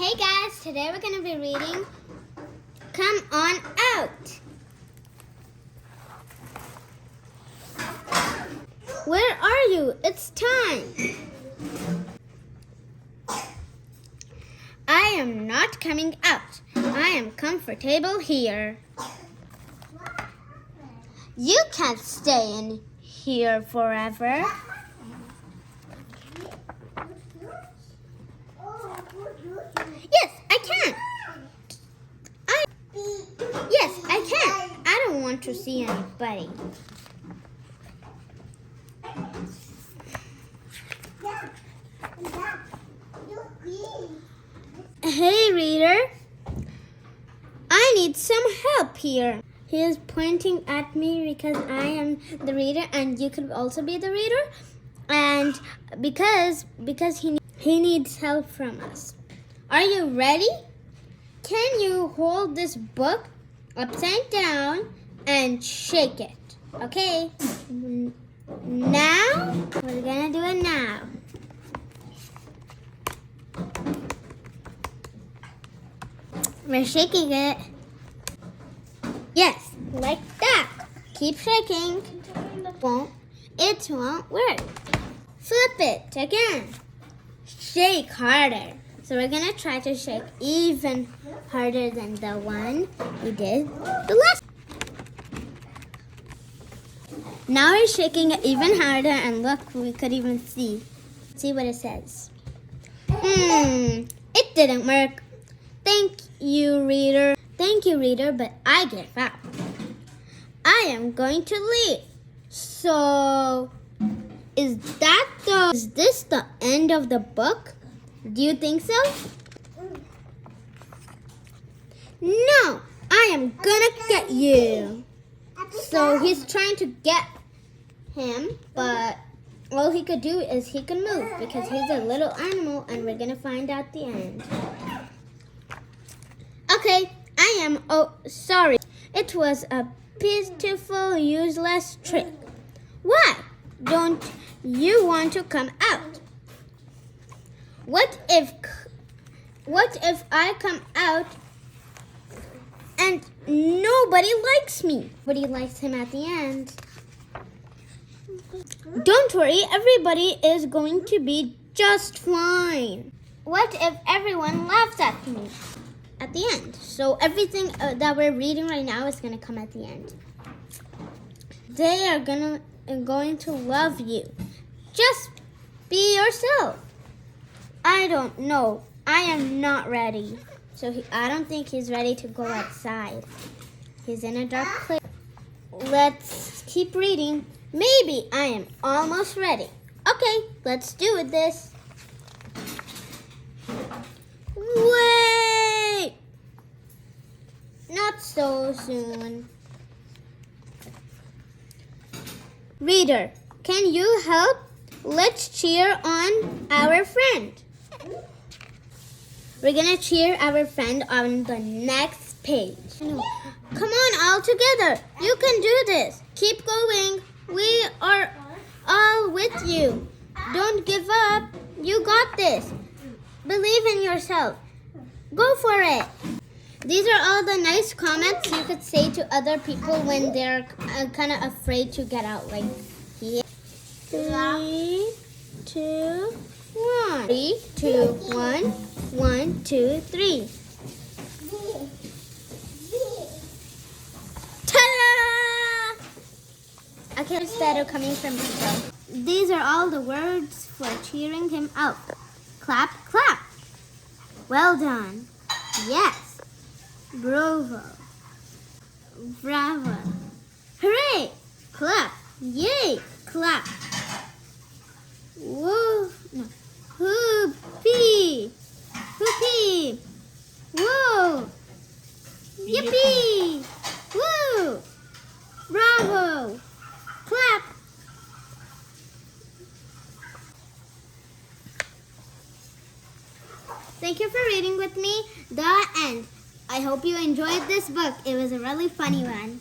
Hey guys, today we're going to be reading Come On Out. Where are you? It's time. I am not coming out. I am comfortable here. You can't stay in here forever. Yes, I can. Yes, I can. I don't want to see anybody. Hey, reader. I need some help here. He is pointing at me because I am the reader and you could also be the reader. And because he needs help from us. Are you ready? Can you hold this book upside down and shake it? Okay. Now, we're gonna do it now. We're shaking it. Yes, like that. Keep shaking. It won't work. Flip it again. Shake harder. So we're gonna try to shake even harder than the one we did the last. Now we're shaking it even harder and look, we could even see what it says. It didn't work. Thank you, reader, but I give up. I am going to leave. So, is this the end of the book? Do you think so? No, I am gonna get you. So he's trying to get him, but all he could do is he could move because he's a little animal and we're gonna find out the end. Okay, sorry. It was a pitiful, useless trick. Why don't you want to come out? What if I come out and nobody likes me? Nobody likes him at the end. Don't worry, everybody is going to be just fine. What if everyone laughs at me at the end? So everything that we're reading right now is going to come at the end. They are going to love you. Just be yourself. I don't know. I am not ready. So I don't think he's ready to go outside. He's in a dark place. Let's keep reading. Maybe I am almost ready. Okay, let's do this. Wait! Not so soon. Reader, can you help? Let's cheer on our friend. We're gonna cheer our friend on the next page. Come on, all together. You can do this. Keep going. We are all with you. Don't give up. You got this. Believe in yourself. Go for it. These are all the nice comments you could say to other people when they're kind of afraid to get out. Like here. 3, 2, 1. 3, 2, 1. 1, 2, 3. Ta-da! Okay, instead of coming from people. These are all the words for cheering him up. Clap, clap. Well done. Yes. Bravo. Bravo. Hooray! Clap. Yay! Clap. Whoa. No. Whoopee. Whoopee. Whoa. Yippee. Woo. Bravo. Clap. Thank you for reading with me. The end. I hope you enjoyed this book. It was a really funny one.